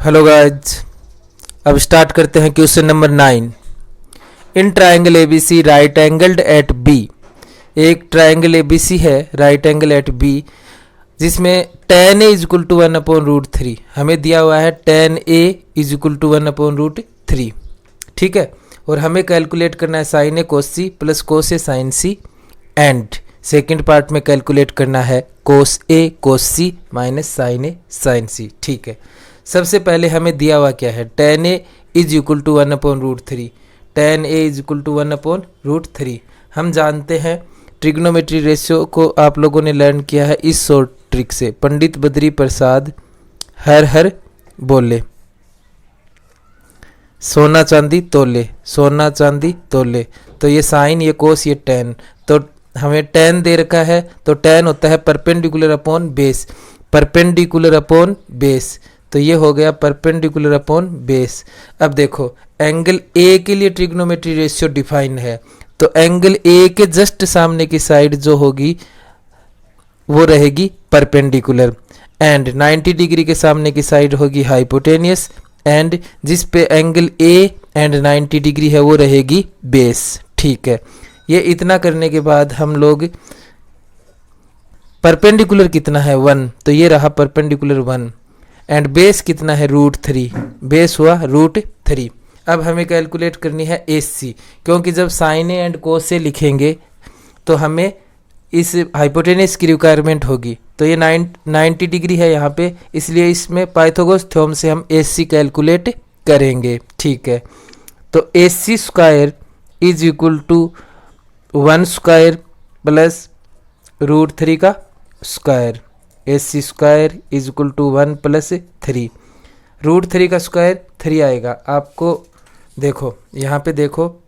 Hello guys, अब start करते हैं question number 9। In triangle ABC right angled at B. एक ट्राइंगल एबीसी है राइट एंगल एट बी जिसमें tan a is equal to 1/√3 हमें दिया हुआ है। tan a is equal to 1/√3, ठीक है। और हमें कैलकुलेट करना है sin a cos c plus cos a sin c and second part में कैलकुलेट करना है cos a cos c minus sin a sin c, ठीक है। सबसे पहले हमें दिया हुआ क्या है, tan a is equal to 1/√3। tan a is equal to 1/√3 हम जानते हैं। ट्रिग्नोमेट्री रेशियो को आप लोगों ने लर्न किया है इस शॉर्ट ट्रिक से। पंडित बद्री प्रसाद हर हर बोले, सोना चांदी तोले, सोना चांदी तोले। तो ये साइन, ये कोस, ये टैन। तो हमें टैन दे रखा है, तो टैन होता है perpendicular upon base, perpendicular upon base. तो ये हो गया परपेंडिकुलर अपॉन बेस। अब देखो एंगल ए के लिए ट्रिग्नोमेट्री रेशियो डिफाइन है, तो एंगल ए के जस्ट सामने की साइड जो होगी वो रहेगी परपेंडिकुलर एंड 90 डिग्री के सामने की साइड होगी हाइपोटेनियस एंड जिस पे एंगल ए एंड 90 डिग्री है वो रहेगी बेस, ठीक है। ये इतना करने के बाद हम लोग परपेंडिकुलर कितना है 1, तो ये रहा परपेंडिकुलर 1 एंड बेस कितना है √3, बेस हुआ √3। अब हमें कैलकुलेट करनी है AC, क्योंकि जब साइन ए एंड कोस ए लिखेंगे तो हमें इस हाइपोटेनस की रिक्वायरमेंट होगी। तो ये 90 डिग्री है यहाँ पे, इसलिए इसमें पाइथागोरस थ्योरम से हम AC कैलकुलेट करेंगे, ठीक है। तो AC square is equal to 1 square plus √3 का square. AC square is equal to 1 plus 3, √3 का स्क्वायर 3 आएगा। आपको देखो यहाँ पे देखो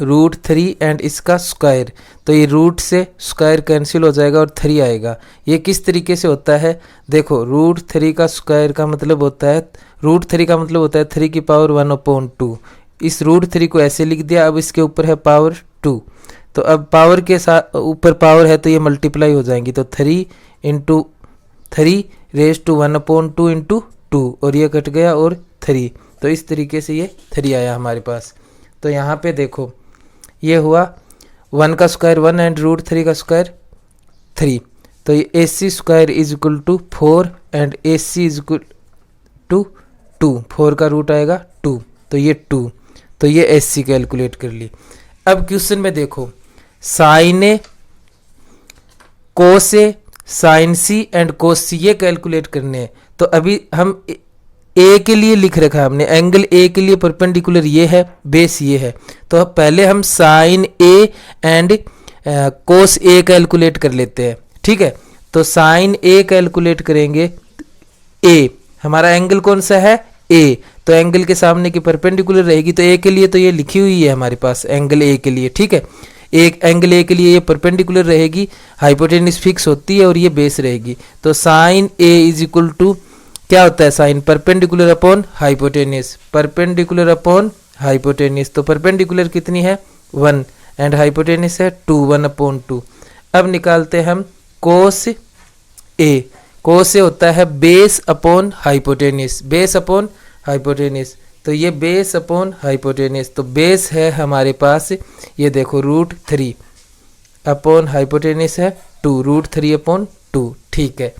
√3 एंड इसका स्क्वायर, तो ये रूट से स्क्वायर कैंसिल हो जाएगा और 3 आएगा। ये किस तरीके से होता है, देखो √3 का स्क्वायर का मतलब होता है, √3 का मतलब होता है 3 की पावर 1/2। इस √3 को ऐसे लिख दिया, अब इसके ऊपर है पावर 2, तो अब पावर के साथ ऊपर पावर है तो ये मल्टीप्लाई हो जाएंगी। तो 3 × 3 रेज टू 1/2 × 2 और ये कट गया और 3, तो इस तरीके से ये 3 आया हमारे पास। तो यहाँ पे देखो ये हुआ 1 का स्क्वायर 1 एंड √3 का स्क्वायर 3, तो ये AC square is equal to 4 and AC is equal to 2, 4 का रूट आएगा 2, तो ये 2, तो ये AC कैलकुलेट कर ली। अब क्वेश्चन में देखो sine A cos A sine C and cos C ये कैलकुलेट करने हैं। तो अभी हम ए के लिए लिख रखा है हमने, एंगल ए के लिए परपेंडिकुलर ये है, बेस ये है। तो पहले हम sine A and cos A calculate कर लेते हैं, ठीक है। तो साइन ए कैलकुलेट करेंगे, ए हमारा एंगल कौन सा है ए, तो एंगल के सामने की परपेंडिकुलर रहेगी। तो ए के लिए तो ये लिखी हुई है हमारे पास एंगल ए के लिए, ठीक है। एक एंगल ए के लिए ये परपेंडिकुलर रहेगी, हाइपोटेनस फिक्स होती है और ये बेस रहेगी। तो sine A is equal to क्या होता है, sine perpendicular upon hypotenuse, perpendicular upon hypotenuse. तो परपेंडिकुलर कितनी है 1 एंड हाइपोटेनस है 2, 1/2। अब निकालते हैं हम कोस ए, कोस ए होता है base upon hypotenuse, base upon hypotenuse. तो ये बेस अपॉन हाइपोटेनस, तो बेस है हमारे पास ये देखो √3 अपॉन हाइपोटेनस है 2, √3/2, ठीक है।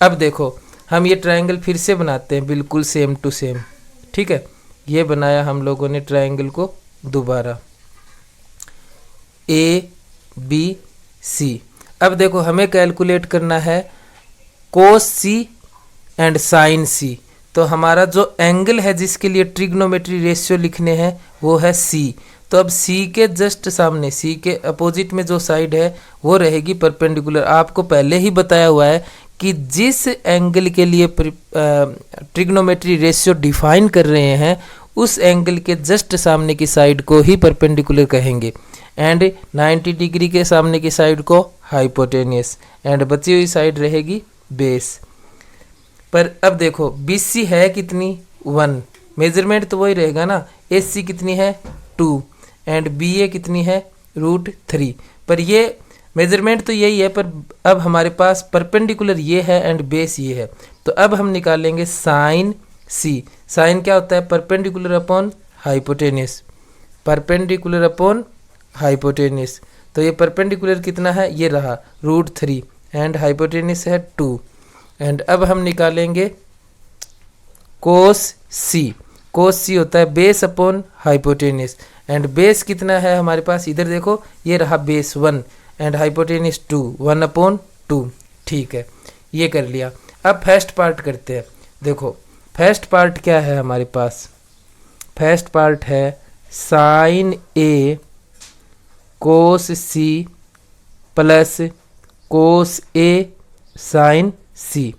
अब देखो हम ये ट्रायंगल फिर से बनाते हैं बिल्कुल सेम टू सेम, ठीक है। ये बनाया हम लोगों ने ट्रायंगल को दोबारा ABC। अब देखो हमें कैलकुलेट करना है कोस सी एंड साइन सी। तो हमारा जो एंगल है जिसके लिए ट्रिग्नोमेट्री रेशियो लिखने हैं वो है C। तो अब C के जस्ट सामने, C के अपोजिट में जो साइड है वो रहेगी परपेंडिकुलर। आपको पहले ही बताया हुआ है कि जिस एंगल के लिए ट्रिग्नोमेट्री रेशियो डिफाइन कर रहे हैं उस एंगल के जस्ट सामने की साइड को ही परपेंडिकुलर कहेंगे एंड 90 डिग्री के सामने की साइड को हाइपोटेनियस एंड बची हुई साइड रहेगी बेस। पर अब देखो BC है कितनी 1, मेजरमेंट तो वही रहेगा ना। AC कितनी है 2 एंड BA कितनी है √3, पर ये मेजरमेंट तो यही है, पर अब हमारे पास परपेंडिकुलर ये है एंड बेस ये है। तो अब हम निकालेंगे साइन सी। साइन क्या होता है? Perpendicular upon hypotenuse, perpendicular upon hypotenuse. तो ये परपेंडिकुलर कितना है? ये रहा √3 एंड हाइपोटेन्यूस है 2। एंड अब हम निकालेंगे कोस सी। कोस सी होता है base upon hypotenuse, and base कितना है हमारे पास? इधर देखो, ये रहा बेस 1 एंड हाइपोटेन्यूस 2, 1/2। ठीक है, ये कर लिया। अब फर्स्ट पार्ट करते हैं। देखो फर्स्ट पार्ट क्या है हमारे पास? फर्स्ट पार्ट है sine A cos C plus cos A sine सी।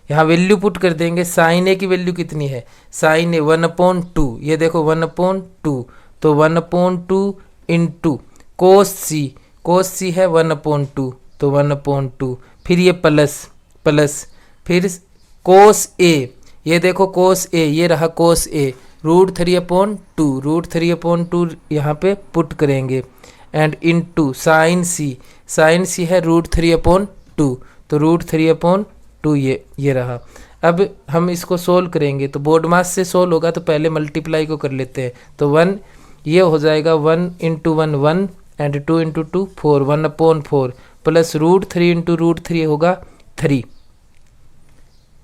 यहाँ वैल्यू पुट कर देंगे। साइन ए की वैल्यू कितनी है? साइन ए 1/2, ये देखो 1/2, तो 1/2 इंटू कोस सी, कोस सी है 1/2, तो 1/2, फिर ये प्लस प्लस, फिर कोस ए, ये देखो कोस ए, ये रहा कोस ए, √3/2, √3/2 यहाँ पे पुट करेंगे and into sine C, sine C है √3/2, तो √3/2 ये रहा। अब हम इसको सोल्व करेंगे तो बोर्ड मास से सोल्व होगा, तो पहले मल्टीप्लाई को कर लेते हैं। तो 1 ये हो जाएगा 1 × 1 1 एंड 2 × 2 4, 1/4 प्लस √3 × √3 होगा 3,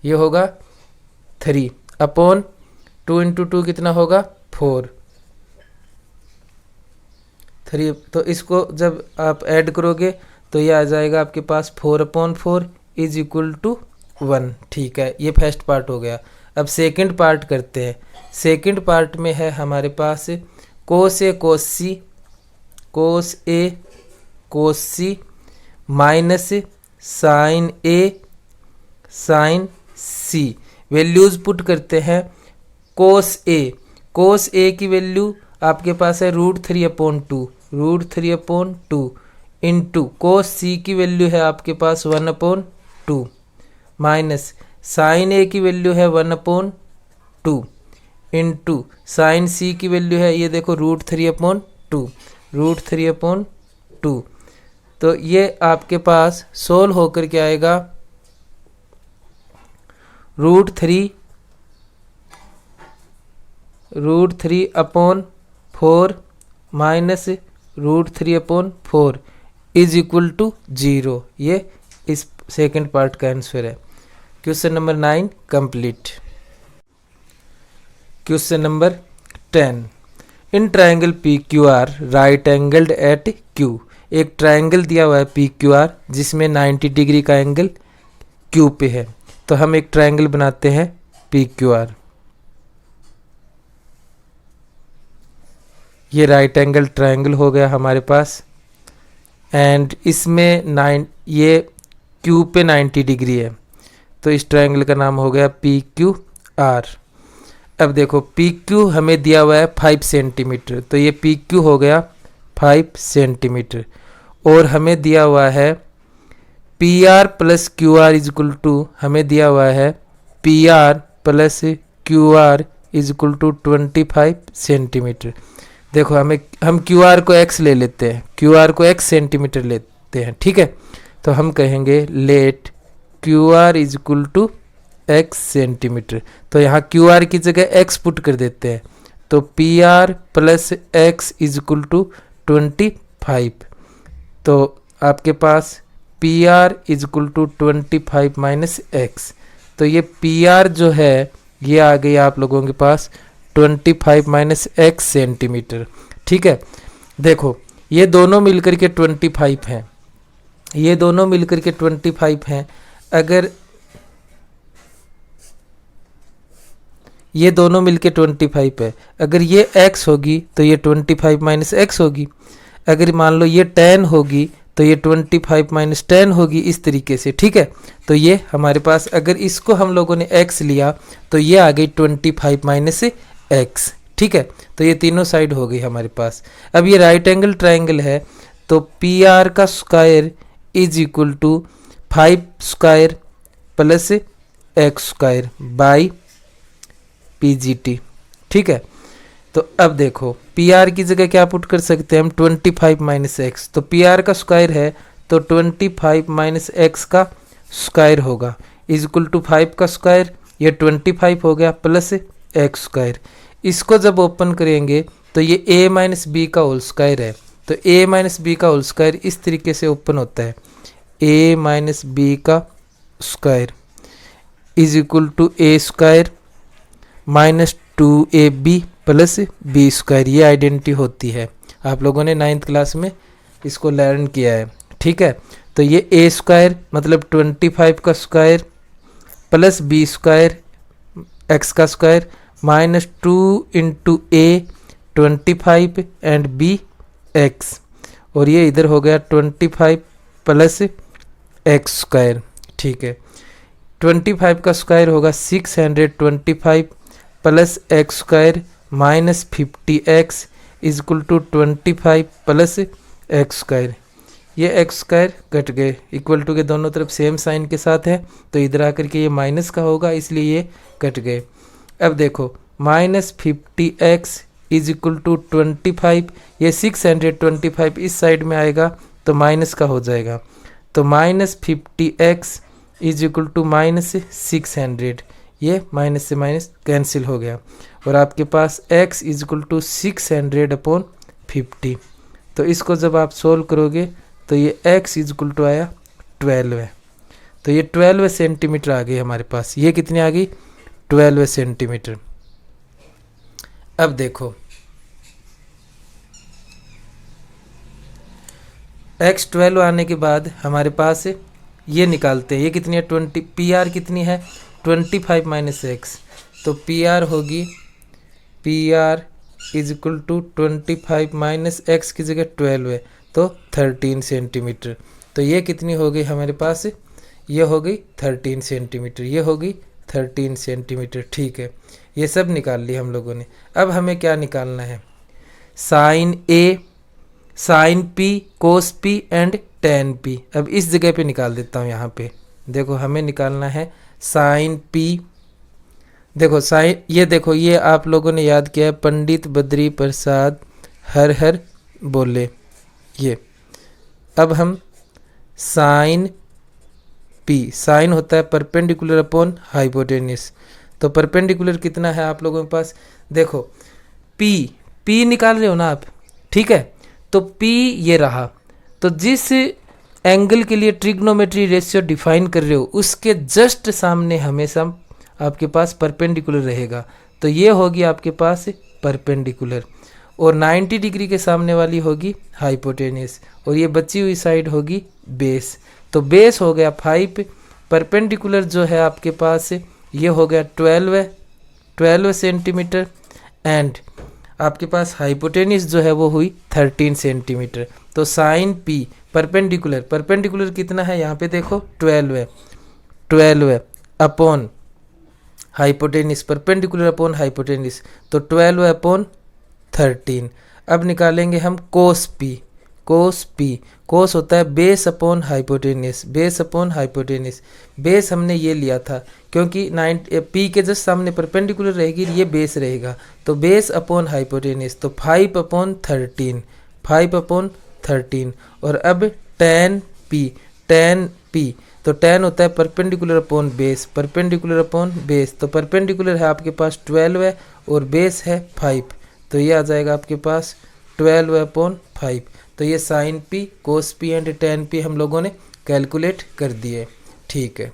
ये होगा 3 अपॉन 2 × 2 कितना होगा? 4, 3। तो इसको जब आप ऐड करोगे तो ये आ जाएगा आपके पास 4/4 इज इक्वल टू 1। ठीक है, ये फर्स्ट पार्ट हो गया। अब सेकंड पार्ट करते हैं। सेकंड पार्ट में है हमारे पास कोस ए कोस सी, कोस ए कोस सी minus sign A sine C. Values put करते हैं। कोस ए, कोस ए की वैल्यू आपके पास है √3/2, √3/2 इंटू कोस सी की वैल्यू है आपके पास 1/2 माइनस साइन ए की वैल्यू है 1/2 इंटू साइन सी की वैल्यू है, ये देखो √3/2, √3/2। तो ये आपके पास सोल्व होकर के आएगा √3/4 माइनस √3/4 इज इक्वल टू 0। ये इस सेकंड पार्ट का आंसर है। Question number 9 complete. Question number 10, in triangle PQR right angled eight Q। एक ट्राइंगल दिया हुआ है PQR जिसमें 90 डिग्री का एंगल Q पे है। तो हम एक ट्राइंगल बनाते हैं PQR। ये राइट एंगल ट्राइंगल हो गया हमारे पास, एंड इसमें ये Q पे 90 डिग्री है, तो इस ट्राइंगल का नाम हो गया PQR। अब देखो PQ हमें दिया हुआ है 5 सेंटीमीटर, तो ये PQ हो गया 5 सेंटीमीटर। और हमें दिया हुआ है PR plus QR is equal to, हमें दिया हुआ है PR plus QR is equal to 25 centimetre. देखो हम QR को x ले लेते हैं, QR को x सेंटीमीटर लेते हैं। ठीक है, तो हम कहेंगे let QR is equal to x centimetre. तो यहाँ QR की जगह x पुट कर देते हैं, तो PR plus x is equal to 25। तो आपके पास PR is equal to 25 minus x। तो ये PR जो है ये आ गई आप लोगों के पास 25 माइनस x सेंटीमीटर। ठीक है, देखो ये दोनों मिलकर के 25 हैं, ये दोनों मिलकर के 25 हैं। अगर ये दोनों मिलके 25 है, अगर ये x होगी तो ये 25 माइनस x होगी। अगर मान लो ये 10 होगी तो ये 25 माइनस 10 होगी, इस तरीके से। ठीक है, तो ये हमारे पास अगर इसको हम लोगों ने x लिया तो ये आ गई 25 माइनस x। ठीक है, तो ये तीनों साइड हो गई हमारे पास। अब ये राइट एंगल ट्राइंगल है, तो PR का square is equal to 5 square plus x square by PGT। ठीक है, तो अब देखो PR की जगह क्या पुट कर सकते हैं हम? 25 माइनस एक्स। तो PR का स्क्वायर है तो 25 माइनस एक्स का स्क्वायर होगा इज इक्वल टू 5 का स्क्वायर, ये 25 हो गया प्लस एक्स स्क्वायर। इसको जब ओपन करेंगे तो ये a माइनस बी का होल स्क्वायर है, तो a माइनस बी का होल स्क्वायर इस तरीके से ओपन होता है, a माइनस बी का square is equal to A square minus 2ab plus B square. ये आइडेंटिटी होती है, आप लोगों ने 9th क्लास में इसको लर्न किया है, ठीक है। तो ये ए स्क्वायर मतलब 25 का square plus B square X का square minus 2 into A 25 and B X, और ये इधर हो गया 25 प्लस एक्स स्क्वायर, ठीक है। 25 का स्क्वायर होगा 625 plus X square minus 50x is equal to 25 plus X square. ये एक्स स्क्वायर कट गए, इक्वल टू के दोनों तरफ सेम साइन के साथ है, तो इधर आकर के ये माइनस का होगा, इसलिए ये कट गए। अब देखो minus 50x is equal to 25, ये 625 इस साइड में आएगा तो माइनस का हो जाएगा, तो minus 50x is equal to minus 600, ये माइनस से माइनस कैंसिल हो गया, और आपके पास x is equal to 600 upon 50। तो इसको जब आप सोल्व करोगे तो ये x इज इक्वल टू आया 12 है, तो ये 12 सेंटीमीटर आ गई हमारे पास। ये कितनी आ गई? 12 सेंटीमीटर। अब देखो x 12 आने के बाद हमारे पास ये निकालते हैं, ये कितनी है 20, पी आर कितनी है 25 माइनस एक्स, तो पी आर होगी P R is equal to 25 minus X की जगह 12 है तो 13 सेंटीमीटर। तो ये कितनी हो गई हमारे पास? ये हो गई 13 सेंटीमीटर, ये हो गई 13 सेंटीमीटर, ठीक है। ये सब निकाल ली हम लोगों ने। अब हमें क्या निकालना है? Sine A, sine P, cos P and tan P. अब इस जगह पे निकाल देता हूँ, यहाँ पे देखो हमें निकालना है साइन पी। देखो साइन, ये देखो ये आप लोगों ने याद किया है, पंडित बद्री प्रसाद हर हर बोले, ये। अब हम साइन पी, साइन होता है परपेंडिकुलर अपॉन हाइपोटेन्यूस, तो परपेंडिकुलर कितना है आप लोगों के पास? देखो पी, पी निकाल रहे हो ना आप, ठीक है, तो पी ये रहा, तो जिस एंगल के लिए ट्रिग्नोमेट्री रेशियो डिफाइन कर रहे हो उसके जस्ट सामने हमेशा आपके पास परपेंडिकुलर रहेगा, तो ये होगी आपके पास परपेंडिकुलर, और 90 डिग्री के सामने वाली होगी हाइपोटेन्यूस, और ये बची हुई साइड होगी बेस। तो बेस हो गया 5, परपेंडिकुलर जो है आपके पास ये हो गया 12 सेंटीमीटर, एंड आपके पास हाइपोटेन्यूस जो है वो हुई 13 सेंटीमीटर। तो साइन पी परपेंडिकुलर, परपेंडिकुलर कितना है यहाँ पे देखो 12 है upon hypotenuse, perpendicular upon hypotenuse, तो 12 अपॉन 13। अब निकालेंगे हम कोस पी, कोस पी, कोस होता है base upon hypotenuse, base upon hypotenuse. Base हमने ये लिया था क्योंकि पी के जस्ट सामने परपेंडिकुलर रहेगी, ये बेस रहेगा, तो बेस अपॉन हाइपोटेन्यूस, तो 5 अपॉन 13, 5 अपॉन 13। और अब टेन पी, टेन पी, तो टेन होता है perpendicular upon base, perpendicular upon base, तो परपेंडिकुलर है आपके पास 12 है और बेस है 5, तो ये आ जाएगा आपके पास 12 अपॉन 5। तो ये sine P, cos P and tan P हम लोगों ने कैलकुलेट कर दिए, ठीक है।